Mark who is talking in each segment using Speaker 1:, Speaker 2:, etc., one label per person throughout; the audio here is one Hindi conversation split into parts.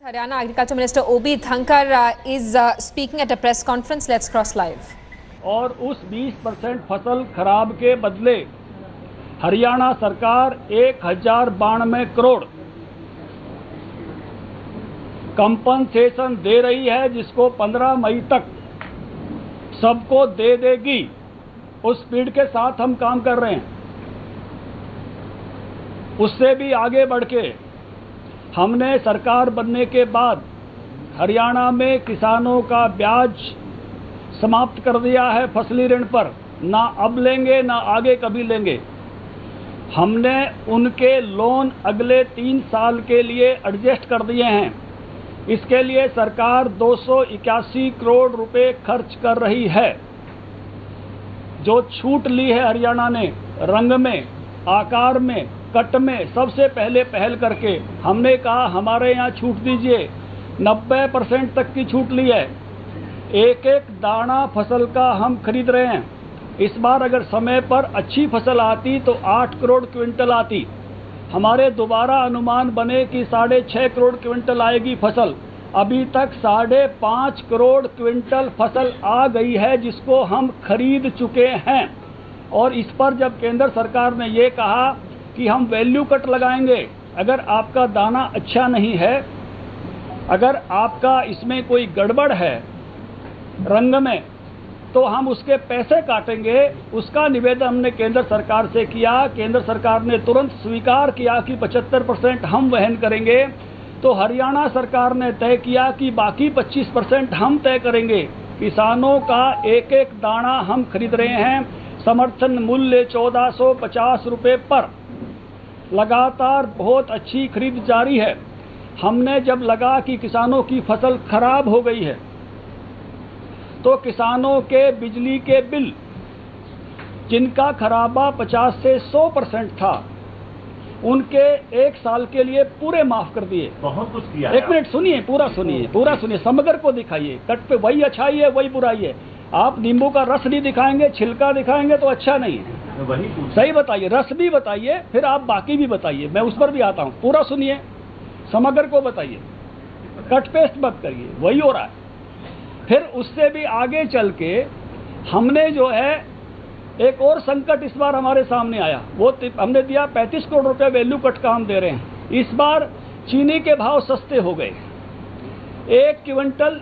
Speaker 1: Haryana Agriculture Minister O.B. Dhankar is speaking at a press conference. Let's cross live.
Speaker 2: और उस 20% फसल खराब के बदले हरियाणा सरकार 1092 करोड़ कंपनसेशन दे रही है, जिसको 15 मई तक सबको दे देगी। उस स्पीड के साथ हम काम कर रहे हैं। उससे भी आगे बढ़ के हमने सरकार बनने के बाद हरियाणा में किसानों का ब्याज समाप्त कर दिया है फसली ऋण पर। ना अब लेंगे ना आगे कभी लेंगे। हमने उनके लोन अगले 3 साल के लिए एडजस्ट कर दिए हैं। इसके लिए सरकार 281 करोड़ रुपए खर्च कर रही है। जो छूट ली है हरियाणा ने रंग में, आकार में, कट में, सबसे पहले पहल करके हमने कहा हमारे यहाँ छूट दीजिए। 90% तक की छूट ली है। एक एक दाना फसल का हम खरीद रहे हैं। इस बार अगर समय पर अच्छी फसल आती तो 8 करोड़ क्विंटल आती। हमारे दोबारा अनुमान बने कि 6.5 करोड़ क्विंटल आएगी फसल। अभी तक 5.5 करोड़ क्विंटल फसल आ गई है, जिसको हम खरीद चुके हैं। और इस पर जब केंद्र सरकार ने ये कहा कि हम वैल्यू कट लगाएंगे, अगर आपका दाना अच्छा नहीं है, अगर आपका इसमें कोई गड़बड़ है रंग में, तो हम उसके पैसे काटेंगे। उसका निवेदन हमने केंद्र सरकार से किया। केंद्र सरकार ने तुरंत स्वीकार किया कि 75% हम वहन करेंगे। तो हरियाणा सरकार ने तय किया कि बाकी 25% हम तय करेंगे। किसानों का एक एक दाना हम खरीद रहे हैं। समर्थन मूल्य 1450 रुपये पर। लगातार बहुत अच्छी खरीद जारी है। हमने जब लगा कि किसानों की फसल खराब हो गई है, तो किसानों के बिजली के बिल, जिनका खराबा 50 से 100% था, उनके 1 साल के लिए पूरे माफ कर दिए।
Speaker 3: बहुत कुछ किया।
Speaker 2: एक मिनट सुनिए, पूरा सुनिए, समग्र को दिखाइए। कट पे वही अच्छाई है, वही बुराई है। आप नींबू का रस नहीं दिखाएंगे, छिलका दिखाएंगे तो अच्छा नहीं है।
Speaker 3: वही
Speaker 2: सही बताइए, रस भी बताइए, फिर आप बाकी भी बताइए। मैं उस पर भी आता हूँ। पूरा सुनिए, समग्र को बताइए, कट पेस्ट मत करिए। वही हो रहा है। फिर उससे भी आगे चल के हमने जो है एक और संकट इस बार हमारे सामने आया। वो हमने दिया 35 करोड़ रुपए वैल्यू कट का हम दे रहे हैं। इस बार चीनी के भाव सस्ते हो गए। 1 क्विंटल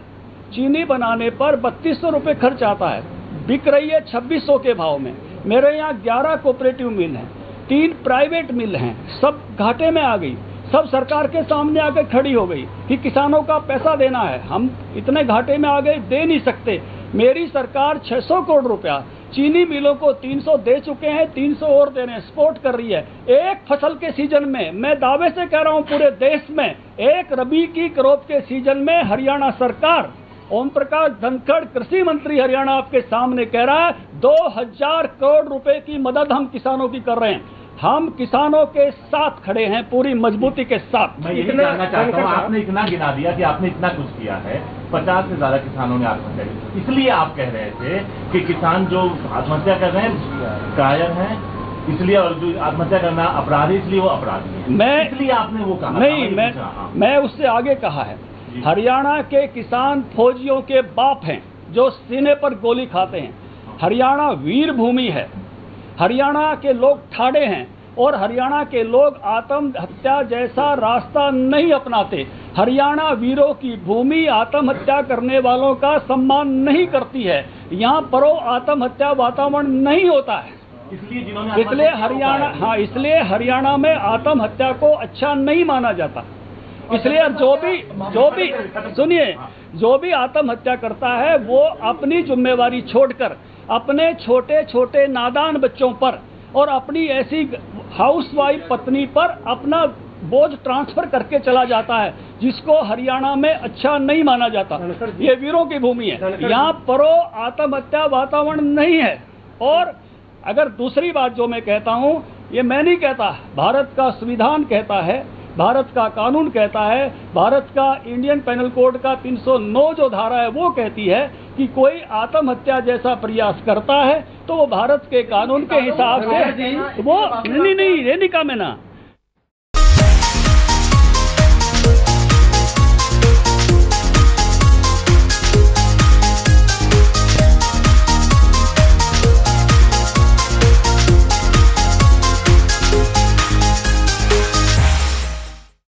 Speaker 2: चीनी बनाने पर 3200 रुपये खर्च आता है। बिक रही है 2600 के भाव में। मेरे यहाँ 11 कोऑपरेटिव मिल हैं, 3 प्राइवेट मिल हैं। सब घाटे में आ गई। सब सरकार के सामने आकर खड़ी हो गई कि किसानों का पैसा देना है। हम इतने घाटे में आ गए, दे नहीं सकते। मेरी सरकार 600 करोड़ रुपया चीनी मिलों को 300 दे चुके हैं, 300 और देने सपोर्ट कर रही है। एक फसल के सीजन में, मैं दावे से कह रहा हूं पूरे देश में, एक रबी की क्रॉप के सीजन में हरियाणा सरकार, ओम प्रकाश धनखड़ कृषि मंत्री हरियाणा आपके सामने कह रहा है 2000 करोड़ रुपए की मदद हम किसानों की कर रहे हैं। हम किसानों के साथ खड़े हैं, पूरी मजबूती के साथ।
Speaker 3: मैं यही जानना चाहता हूँ, आपने इतना गिना दिया कि आपने इतना कुछ किया है। 50 से ज्यादा किसानों ने आत्महत्या की। इसलिए आप कह रहे थे कि किसान जो आत्महत्या कर रहे हैं कायर हैं, इसलिए, और जो आत्महत्या करना अपराधी, इसलिए वो अपराधी है। इसलिए आपने वो कहा
Speaker 2: नहीं, मैं उससे आगे कहा है। हरियाणा के किसान फौजियों के बाप हैं जो सीने पर गोली खाते हैं। हरियाणा वीर भूमि है। हरियाणा के लोग ठाड़े हैं और हरियाणा के लोग आत्महत्या जैसा रास्ता नहीं अपनाते। हरियाणा वीरों की भूमि आत्महत्या करने वालों का सम्मान नहीं करती है। यहाँ परो आत्महत्या वातावरण नहीं होता है। इसलिए हरियाणा में आत्महत्या को अच्छा नहीं माना जाता। इसलिए जो भी आत्महत्या करता है वो अपनी जिम्मेवारी छोड़कर अपने छोटे छोटे नादान बच्चों पर और अपनी ऐसी हाउसवाइफ पत्नी पर अपना बोझ ट्रांसफर करके चला जाता है, जिसको हरियाणा में अच्छा नहीं माना जाता। ये वीरों की भूमि है। यहाँ परो आत्महत्या वातावरण नहीं है। और अगर दूसरी बात जो मैं कहता हूँ, ये मैं नहीं कहता, भारत का संविधान कहता है, भारत का कानून कहता है, भारत का इंडियन पेनल कोड का 309 जो धारा है वो कहती है कि कोई आत्महत्या जैसा प्रयास करता है तो वो भारत के कानून के हिसाब से वो नहीं, ये नहीं कहा मैंने।